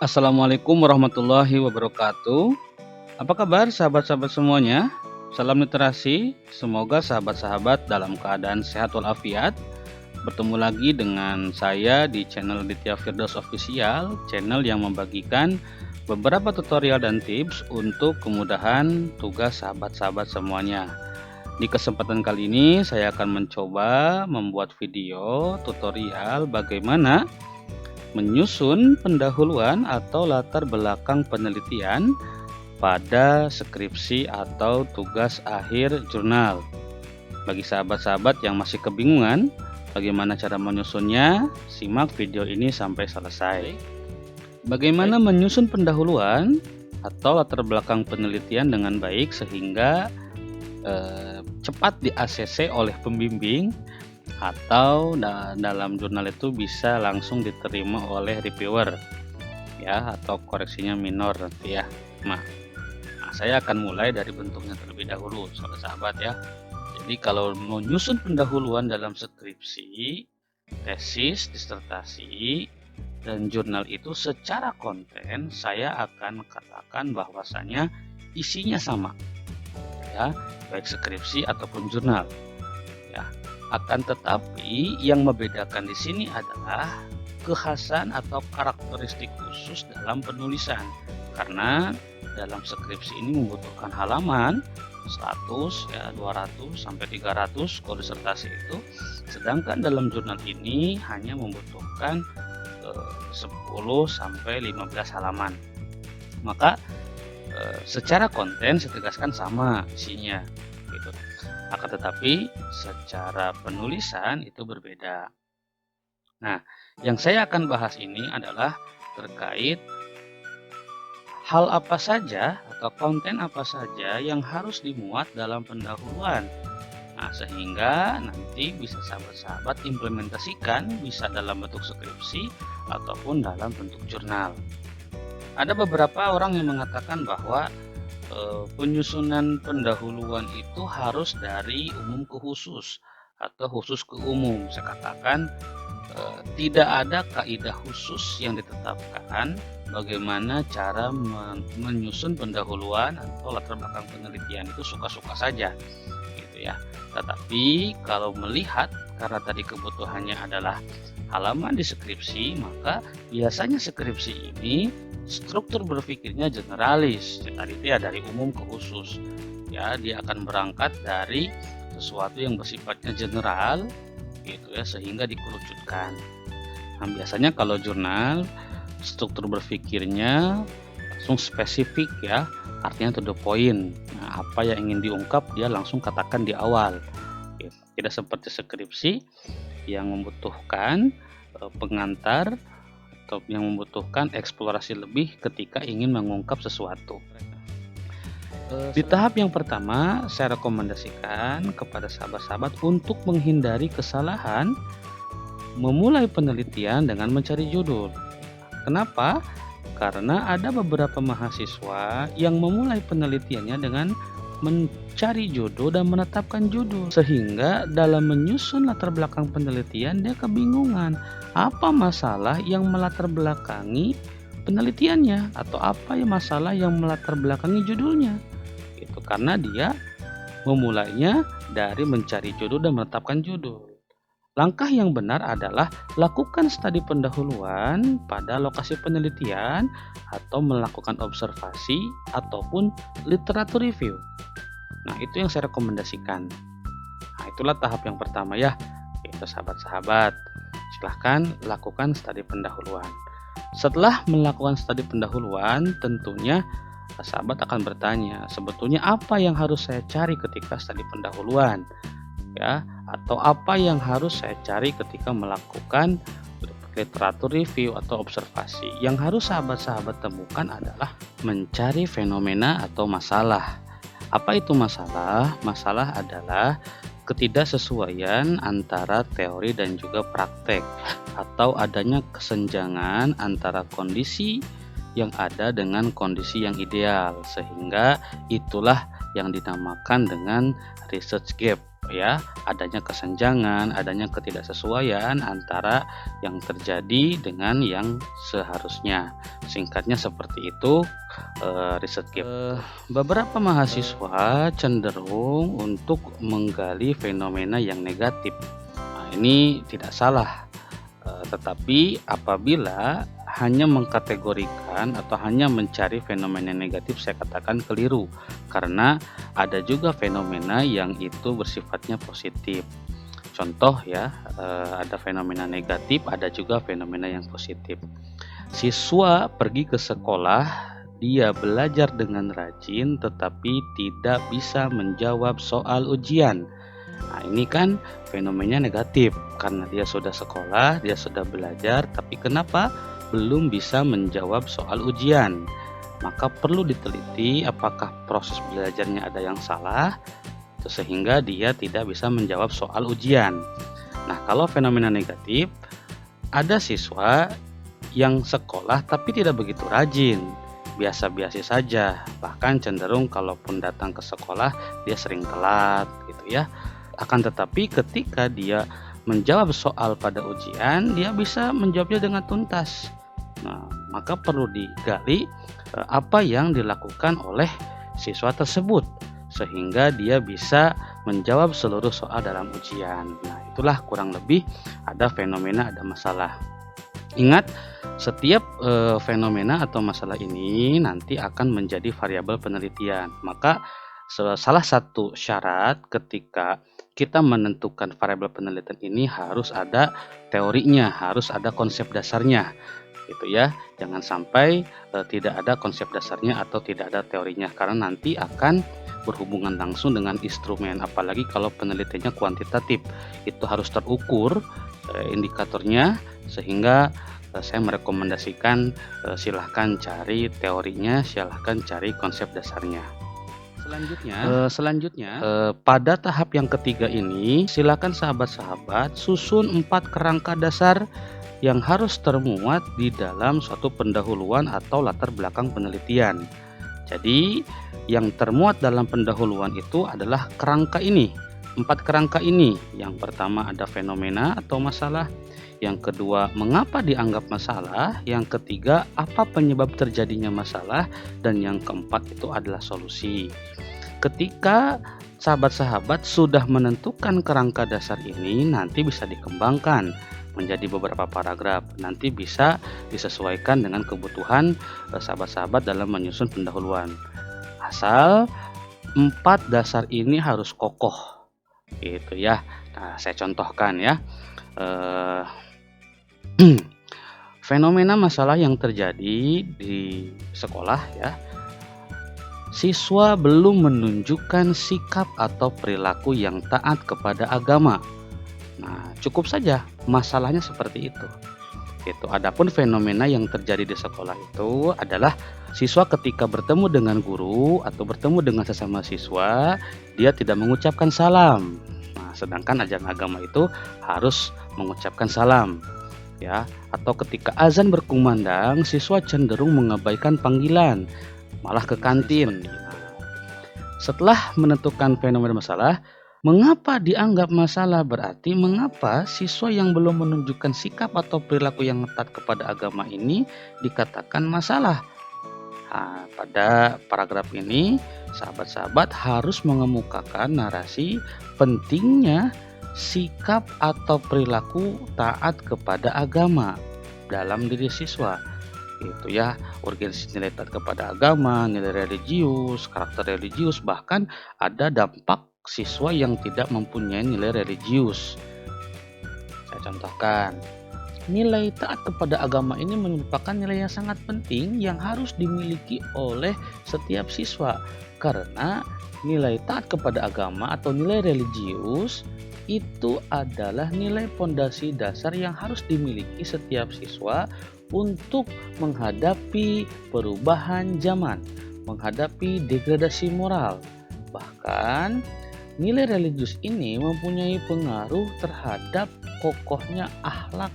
Assalamualaikum warahmatullahi wabarakatuh. Apa kabar sahabat-sahabat semuanya? Salam literasi. Semoga sahabat-sahabat dalam keadaan sehat walafiat. Bertemu lagi dengan saya di channel Ditya Firdaus Official, channel yang membagikan beberapa tutorial dan tips untuk kemudahan tugas sahabat-sahabat semuanya. Di kesempatan kali ini saya akan mencoba membuat video tutorial bagaimana menyusun pendahuluan atau latar belakang penelitian pada skripsi atau tugas akhir jurnal. Bagi sahabat-sahabat yang masih kebingungan bagaimana cara menyusunnya, simak video ini sampai selesai. Bagaimana menyusun pendahuluan atau latar belakang penelitian dengan baik sehingga cepat di-ACC oleh pembimbing atau dalam jurnal itu bisa langsung diterima oleh reviewer ya, atau koreksinya minor nanti ya. Nah, saya akan mulai dari bentuknya terlebih dahulu sahabat ya. Jadi kalau mau nyusun pendahuluan dalam skripsi, tesis, disertasi, dan jurnal itu secara konten saya akan katakan bahwasanya isinya sama ya, baik skripsi ataupun jurnal ya. Akan tetapi yang membedakan di sini adalah kekhasan atau karakteristik khusus dalam penulisan. Karena dalam skripsi ini membutuhkan halaman 100 ya, 200 sampai 300 kalau disertasi itu. Sedangkan dalam jurnal ini hanya membutuhkan 10 sampai 15 halaman. Maka secara konten saya tegaskan sama isinya gitu. Akan tetapi secara penulisan itu berbeda. Nah, yang saya akan bahas ini adalah terkait hal apa saja atau konten apa saja yang harus dimuat dalam pendahuluan. Nah, sehingga nanti bisa sahabat-sahabat implementasikan bisa dalam bentuk skripsi ataupun dalam bentuk jurnal. Ada beberapa orang yang mengatakan bahwa penyusunan pendahuluan itu harus dari umum ke khusus atau khusus ke umum. Saya katakan tidak ada kaidah khusus yang ditetapkan bagaimana cara menyusun pendahuluan atau latar belakang penelitian, itu suka-suka saja gitu ya. Tetapi kalau melihat karena tadi kebutuhannya adalah halaman di skripsi, maka biasanya skripsi ini struktur berpikirnya generalis, tadi itu ya dari umum ke khusus ya. Dia akan berangkat dari sesuatu yang bersifatnya general gitu ya, sehingga dikerucutkan. Nah, biasanya kalau jurnal struktur berpikirnya langsung spesifik ya, artinya to the point. Nah, apa yang ingin diungkap dia langsung katakan di awal gitu. Tidak seperti skripsi yang membutuhkan pengantar atau yang membutuhkan eksplorasi lebih ketika ingin mengungkap sesuatu. Di tahap yang pertama, saya rekomendasikan kepada sahabat-sahabat untuk menghindari kesalahan memulai penelitian dengan mencari judul. Kenapa? Karena ada beberapa mahasiswa yang memulai penelitiannya dengan mencari judul dan menetapkan judul, sehingga dalam menyusun latar belakang penelitian dia kebingungan apa masalah yang melatar belakangi penelitiannya atau apa yang masalah yang melatar belakangi judulnya itu, karena dia memulainya dari mencari judul dan menetapkan judul. Langkah yang benar adalah lakukan studi pendahuluan pada lokasi penelitian atau melakukan observasi ataupun literatur review. Nah, itu yang saya rekomendasikan. Nah, itulah tahap yang pertama ya. Itu sahabat-sahabat, silahkan lakukan studi pendahuluan. Setelah melakukan studi pendahuluan, tentunya sahabat akan bertanya, sebetulnya apa yang harus saya cari ketika studi pendahuluan? Ya, atau apa yang harus saya cari ketika melakukan literatur review atau observasi? Yang harus sahabat-sahabat temukan adalah mencari fenomena atau masalah. Apa itu masalah? Masalah adalah ketidaksesuaian antara teori dan juga praktek, atau adanya kesenjangan antara kondisi yang ada dengan kondisi yang ideal, sehingga itulah yang dinamakan dengan research gap ya, adanya kesenjangan, adanya ketidaksesuaian antara yang terjadi dengan yang seharusnya. Singkatnya seperti itu, riset Gap. Beberapa mahasiswa cenderung untuk menggali fenomena yang negatif. Nah, ini tidak salah, tetapi apabila hanya mengkategorikan atau hanya mencari fenomena negatif, saya katakan keliru, karena ada juga fenomena yang itu bersifatnya positif. Contoh ya, ada fenomena negatif, ada juga fenomena yang positif. Siswa pergi ke sekolah, dia belajar dengan rajin tetapi tidak bisa menjawab soal ujian. Nah, ini kan fenomenanya negatif karena dia sudah sekolah, dia sudah belajar, tapi kenapa belum bisa menjawab soal ujian? Maka perlu diteliti apakah proses belajarnya ada yang salah sehingga dia tidak bisa menjawab soal ujian. Nah, kalau fenomena negatif, ada siswa yang sekolah tapi tidak begitu rajin, biasa-biasa saja, bahkan cenderung kalaupun datang ke sekolah dia sering telat gitu ya. Akan tetapi ketika dia menjawab soal pada ujian, dia bisa menjawabnya dengan tuntas. Nah, maka perlu digali apa yang dilakukan oleh siswa tersebut sehingga dia bisa menjawab seluruh soal dalam ujian. Nah, itulah kurang lebih ada fenomena, ada masalah. Ingat, setiap fenomena atau masalah ini nanti akan menjadi variabel penelitian. Maka salah satu syarat ketika kita menentukan variabel penelitian ini harus ada teorinya, harus ada konsep dasarnya, gitu ya. Jangan sampai tidak ada konsep dasarnya atau tidak ada teorinya, karena nanti akan berhubungan langsung dengan instrumen. Apalagi kalau penelitiannya kuantitatif, itu harus terukur indikatornya, sehingga saya merekomendasikan silahkan cari teorinya, silahkan cari konsep dasarnya. Selanjutnya, pada tahap yang ketiga ini, silakan sahabat-sahabat susun 4 kerangka dasar yang harus termuat di dalam suatu pendahuluan atau latar belakang penelitian. Jadi, yang termuat dalam pendahuluan itu adalah kerangka ini, 4 kerangka ini. Yang pertama ada fenomena atau masalah, yang kedua mengapa dianggap masalah, yang ketiga apa penyebab terjadinya masalah, dan yang keempat itu adalah solusi. Ketika sahabat-sahabat sudah menentukan kerangka dasar ini, nanti bisa dikembangkan menjadi beberapa paragraf. Nanti bisa disesuaikan dengan kebutuhan sahabat-sahabat dalam menyusun pendahuluan. Asal 4 dasar ini harus kokoh, gitu ya. Nah, saya contohkan ya. Fenomena masalah yang terjadi di sekolah ya. Siswa belum menunjukkan sikap atau perilaku yang taat kepada agama. Nah, cukup saja masalahnya seperti itu. Adapun fenomena yang terjadi di sekolah itu adalah siswa ketika bertemu dengan guru atau bertemu dengan sesama siswa, dia tidak mengucapkan salam. Nah, sedangkan ajaran agama itu harus mengucapkan salam. Ya, atau ketika azan berkumandang, siswa cenderung mengabaikan panggilan, malah ke kantin. Setelah menentukan fenomena masalah, mengapa dianggap masalah, berarti mengapa siswa yang belum menunjukkan sikap atau perilaku yang taat kepada agama ini dikatakan masalah. Nah, pada paragraf ini, sahabat-sahabat harus mengemukakan narasi pentingnya sikap atau perilaku taat kepada agama dalam diri siswa. Itu ya, urgensi nilai taat kepada agama, nilai religius, karakter religius, bahkan ada dampak siswa yang tidak mempunyai nilai religius. Saya contohkan, nilai taat kepada agama ini merupakan nilai yang sangat penting yang harus dimiliki oleh setiap siswa, karena nilai taat kepada agama atau nilai religius itu adalah nilai fondasi dasar yang harus dimiliki setiap siswa untuk menghadapi perubahan zaman, menghadapi degradasi moral. Bahkan nilai religius ini mempunyai pengaruh terhadap kokohnya akhlak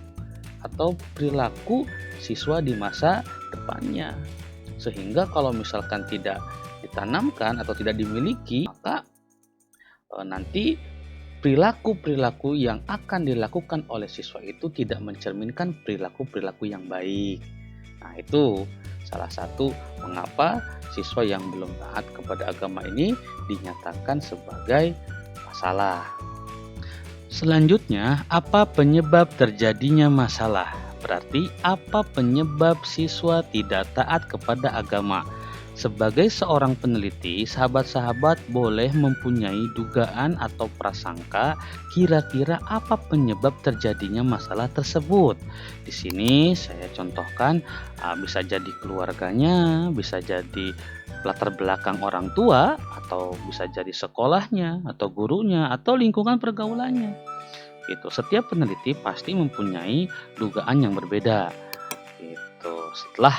atau perilaku siswa di masa depannya. Sehingga kalau misalkan tidak ditanamkan atau tidak dimiliki, maka nanti perilaku-perilaku yang akan dilakukan oleh siswa itu tidak mencerminkan perilaku-perilaku yang baik. Nah, itu salah satu mengapa siswa yang belum taat kepada agama ini dinyatakan sebagai masalah. Selanjutnya, apa penyebab terjadinya masalah? Berarti apa penyebab siswa tidak taat kepada agama? Sebagai seorang peneliti, sahabat-sahabat boleh mempunyai dugaan atau prasangka kira-kira apa penyebab terjadinya masalah tersebut. Di sini saya contohkan bisa jadi keluarganya, bisa jadi latar belakang orang tua, atau bisa jadi sekolahnya, atau gurunya, atau lingkungan pergaulannya. Gitu. Setiap peneliti pasti mempunyai dugaan yang berbeda. Gitu. Setelah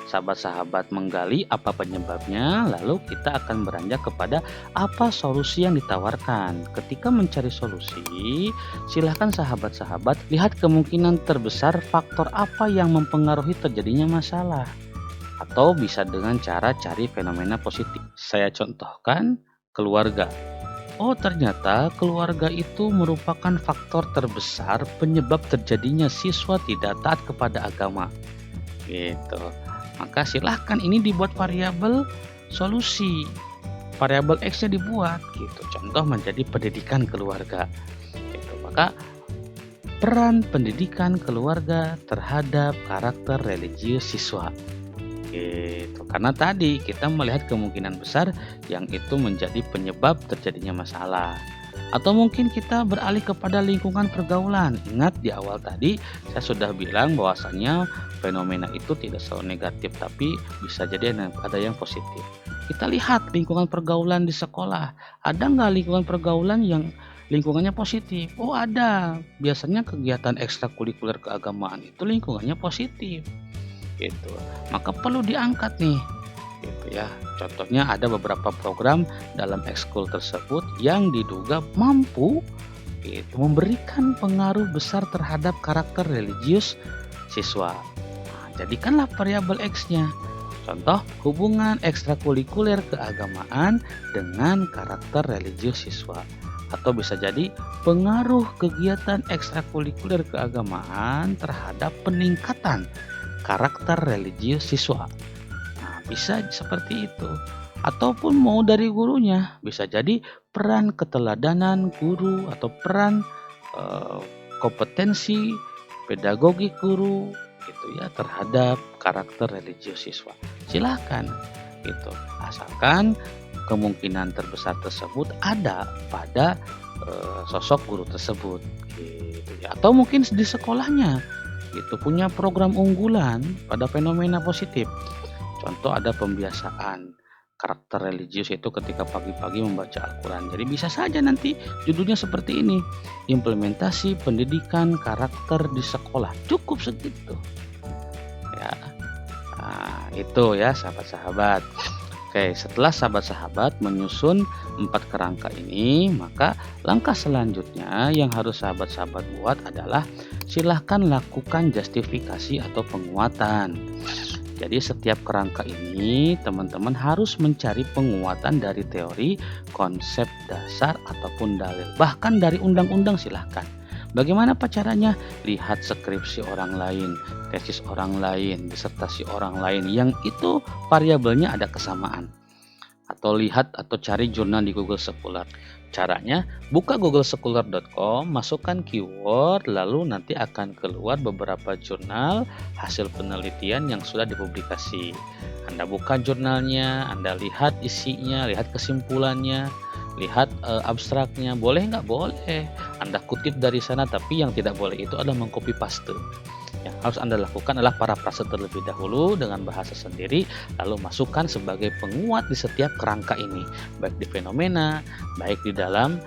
sahabat-sahabat menggali apa penyebabnya, lalu kita akan beranjak kepada apa solusi yang ditawarkan. Ketika mencari solusi, silahkan sahabat-sahabat lihat kemungkinan terbesar faktor apa yang mempengaruhi terjadinya masalah. Atau bisa dengan cara cari fenomena positif. Saya contohkan keluarga. Oh, ternyata keluarga itu merupakan faktor terbesar penyebab terjadinya siswa tidak taat kepada agama. Gitu. Maka silahkan ini dibuat variabel solusi. Variabel X-nya dibuat gitu. Contoh menjadi pendidikan keluarga. Gitu. Maka peran pendidikan keluarga terhadap karakter religius siswa. Gitu. Karena tadi kita melihat kemungkinan besar yang itu menjadi penyebab terjadinya masalah. Atau mungkin kita beralih kepada lingkungan pergaulan. Ingat di awal tadi saya sudah bilang bahwasannya fenomena itu tidak selalu negatif, tapi bisa jadi ada yang positif. Kita lihat lingkungan pergaulan di sekolah. Ada nggak lingkungan pergaulan yang lingkungannya positif? Oh, ada. Biasanya kegiatan ekstrakurikuler keagamaan itu lingkungannya positif. Gitu. Maka perlu diangkat nih. Gitu ya. Contohnya ada beberapa program dalam ekskul tersebut yang diduga mampu memberikan pengaruh besar terhadap karakter religius siswa. Nah, jadikanlah variabel X-nya. Contoh, hubungan ekstrakurikuler keagamaan dengan karakter religius siswa. Atau bisa jadi pengaruh kegiatan ekstrakurikuler keagamaan terhadap peningkatan karakter religius siswa. Bisa seperti itu. Ataupun mau dari gurunya, bisa jadi peran keteladanan guru atau peran kompetensi pedagogi guru gitu ya terhadap karakter religius siswa. Silakan gitu. Asalkan kemungkinan terbesar tersebut ada pada sosok guru tersebut gitu ya. Atau mungkin di sekolahnya gitu punya program unggulan pada fenomena positif. Contoh ada pembiasaan karakter religius itu ketika pagi-pagi membaca Al-Quran. Jadi bisa saja nanti judulnya seperti ini. Implementasi pendidikan karakter di sekolah. Cukup segitu. Ya. Nah, itu ya sahabat-sahabat. Oke, setelah sahabat-sahabat menyusun 4 kerangka ini, maka langkah selanjutnya yang harus sahabat-sahabat buat adalah silahkan lakukan justifikasi atau penguatan. Jadi setiap kerangka ini teman-teman harus mencari penguatan dari teori, konsep dasar ataupun dalil. Bahkan dari undang-undang silahkan. Bagaimana caranya? Lihat skripsi orang lain, tesis orang lain, disertasi orang lain yang itu variabelnya ada kesamaan. Atau lihat atau cari jurnal di Google Scholar. Caranya, buka googlescholar.com, masukkan keyword, lalu nanti akan keluar beberapa jurnal hasil penelitian yang sudah dipublikasi. Anda buka jurnalnya, Anda lihat isinya, lihat kesimpulannya, lihat abstraknya. Boleh nggak? Boleh. Anda kutip dari sana, tapi yang tidak boleh itu adalah mengcopy paste. Yang harus Anda lakukan adalah parafrase terlebih dahulu dengan bahasa sendiri, lalu masukkan sebagai penguat di setiap kerangka ini, baik di fenomena, baik di dalam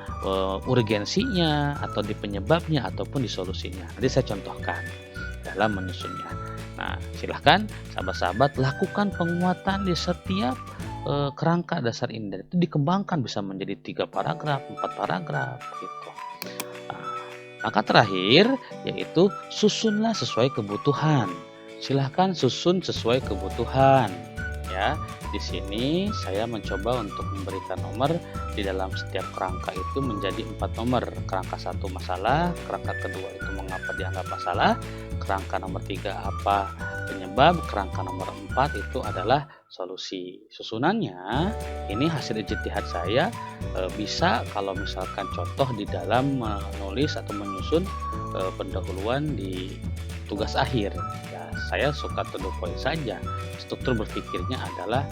urgensinya, atau di penyebabnya, ataupun di solusinya. Nanti saya contohkan dalam menyusunnya. Nah, silahkan sahabat-sahabat lakukan penguatan di setiap kerangka dasar ini, dan itu dikembangkan bisa menjadi 3 paragraf, 4 paragraf gitu. Maka terakhir yaitu susunlah sesuai kebutuhan. Silahkan susun sesuai kebutuhan. ya. Di sini saya mencoba untuk memberikan nomor di dalam setiap kerangka itu menjadi 4 nomor. Kerangka 1 masalah, kerangka kedua itu mengapa dianggap masalah, kerangka nomor 3 apa penyebab, kerangka nomor 4 itu adalah solusi. Susunannya ini hasil ijtihad saya, bisa kalau misalkan contoh di dalam menulis atau menyusun pendahuluan di tugas akhir. Ya, saya suka to the point saja. Struktur berpikirnya adalah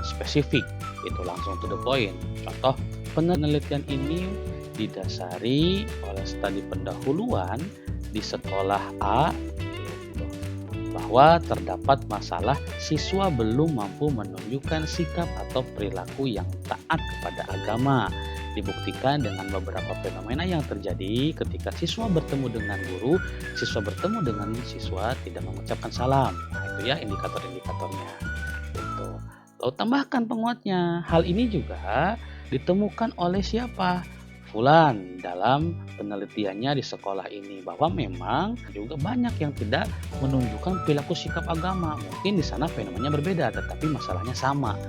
spesifik, itu langsung to the point. Contoh, penelitian ini didasari oleh studi pendahuluan di sekolah A bahwa terdapat masalah siswa belum mampu menunjukkan sikap atau perilaku yang taat kepada agama. Dibuktikan dengan beberapa fenomena yang terjadi ketika siswa bertemu dengan guru, siswa bertemu dengan siswa tidak mengucapkan salam. Nah, itu ya indikator-indikatornya. Gitu. Lalu tambahkan penguatnya. Hal ini juga ditemukan oleh siapa? Fulan dalam penelitiannya di sekolah ini, bahwa memang juga banyak yang tidak menunjukkan perilaku sikap agama. Mungkin di sana fenomenanya berbeda, tetapi masalahnya sama.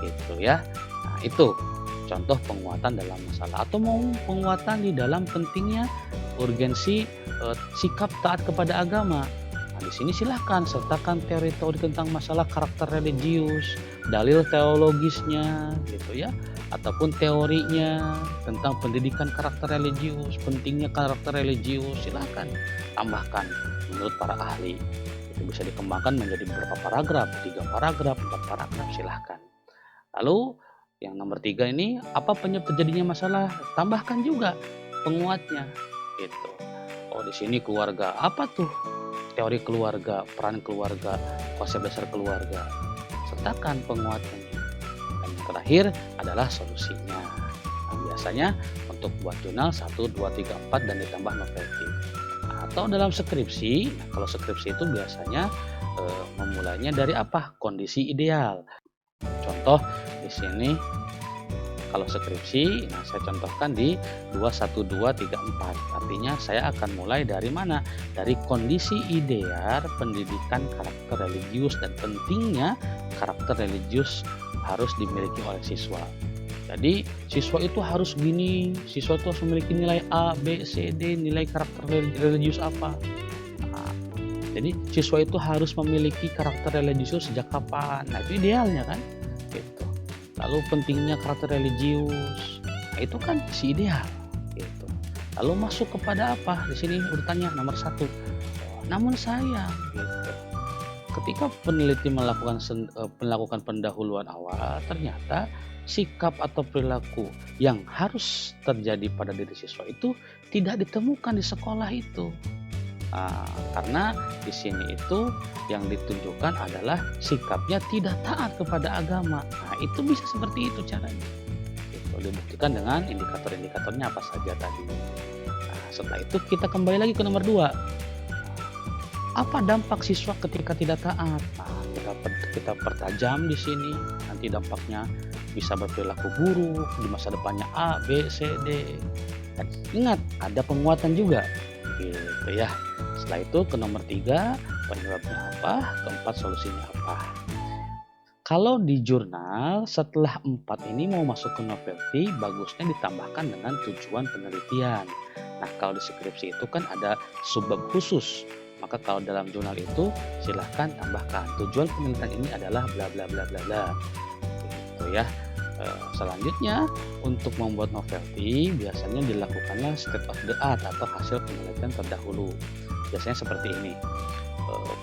Gitu ya. Nah, itu contoh penguatan dalam masalah, atau mau penguatan di dalam pentingnya urgensi sikap taat kepada agama. Nah, di sini silahkan sertakan teori-teori tentang masalah karakter religius, dalil teologisnya, gitu ya, ataupun teorinya tentang pendidikan karakter religius, pentingnya karakter religius, silahkan tambahkan menurut para ahli. Itu bisa dikembangkan menjadi beberapa paragraf, 3 paragraf, 4 paragraf, silahkan. Lalu yang nomor 3 ini, apa penyebab terjadinya masalah? Tambahkan juga penguatnya, gitu. Oh, di sini keluarga. Apa tuh? Teori keluarga, peran keluarga, konsep dasar keluarga. Sertakan penguatannya. Dan yang terakhir adalah solusinya. Nah, biasanya untuk buat jurnal 1, 2, 3, 4 dan ditambah novelty. Atau dalam skripsi, nah kalau skripsi itu biasanya memulainya dari apa? Kondisi ideal. Contoh di sini kalau skripsi, nah saya contohkan di 2, 1, 2, 3, 4. Artinya saya akan mulai dari mana? Dari kondisi ideal pendidikan karakter religius dan pentingnya karakter religius harus dimiliki oleh siswa. Jadi siswa itu harus gini, siswa itu harus memiliki nilai A, B, C, D, nilai karakter religius apa. Nah, jadi siswa itu harus memiliki karakter religius sejak kapan? Nah, itu idealnya kan? Gitu. Lalu pentingnya karakter religius, nah, itu kan si ideal. Gitu. Lalu masuk kepada apa? Di sini urutannya nomor 1. Namun sayang, gitu, ketika peneliti melakukan pendahuluan awal, ternyata sikap atau perilaku yang harus terjadi pada diri siswa itu tidak ditemukan di sekolah itu. Nah, karena di sini itu yang ditunjukkan adalah sikapnya tidak taat kepada agama. Nah, itu bisa seperti itu caranya. Itu dibuktikan dengan indikator-indikatornya apa saja tadi. Nah, setelah itu kita kembali lagi ke nomor 2. Apa dampak siswa ketika tidak taat? Nah, kita pertajam di sini. Nanti dampaknya bisa berperilaku buruk, di masa depannya A, B, C, D. Dan ingat, ada penguatan juga. Gitu ya. Setelah itu ke nomor 3, penyebabnya apa, keempat solusinya apa. Kalau di jurnal setelah 4 ini mau masuk ke novelty, bagusnya ditambahkan dengan tujuan penelitian. Nah, kalau di skripsi itu kan ada subbab khusus. Maka kalau dalam jurnal itu silahkan tambahkan tujuan penelitian ini adalah bla bla bla bla bla. Gitu ya. Selanjutnya untuk membuat novelty biasanya dilakukanlah state of the art atau hasil penelitian terdahulu. Biasanya seperti ini.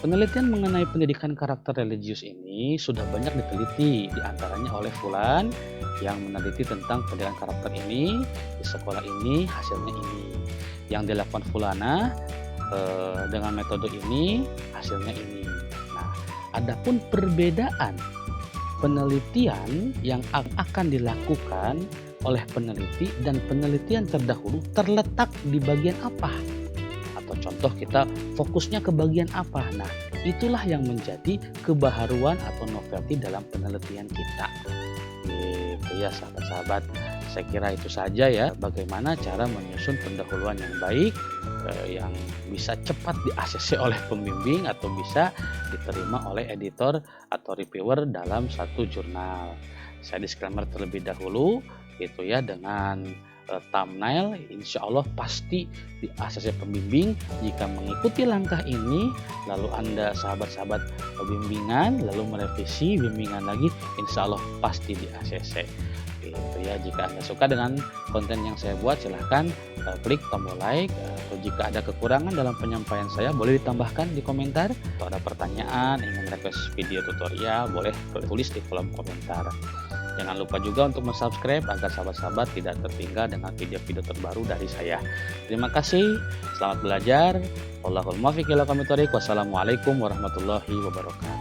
Penelitian mengenai pendidikan karakter religius ini sudah banyak diteliti, diantaranya oleh Fulan yang meneliti tentang pendidikan karakter ini di sekolah ini, hasilnya ini. Yang dilakukan Fulana dengan metode ini, hasilnya ini. Nah, adapun perbedaan penelitian yang akan dilakukan oleh peneliti dan penelitian terdahulu terletak di bagian apa? Atau contoh kita fokusnya ke bagian apa? Nah, itulah yang menjadi kebaharuan atau novelty dalam penelitian kita. Gitu ya sahabat-sahabat. Saya kira itu saja ya, bagaimana cara menyusun pendahuluan yang baik, yang bisa cepat di-ACC oleh pembimbing atau bisa diterima oleh editor atau reviewer dalam satu jurnal. Saya disclaimer terlebih dahulu gitu ya, dengan thumbnail insya Allah pasti di ACC pembimbing. Jika mengikuti langkah ini lalu Anda sahabat-sahabat bimbingan lalu merevisi bimbingan lagi, insya Allah pasti di ACC gitu ya. Jika Anda suka dengan konten yang saya buat, silahkan klik tombol like, atau jika ada kekurangan dalam penyampaian saya boleh ditambahkan di komentar. Kalau ada pertanyaan, ingin request video tutorial, boleh tulis di kolom komentar. Jangan lupa juga untuk subscribe agar sahabat-sahabat tidak tertinggal dengan video-video terbaru dari saya. Terima kasih, selamat belajar. Wallahul muwaffiq ila aqwamit thoriq. Wassalamualaikum warahmatullahi wabarakatuh.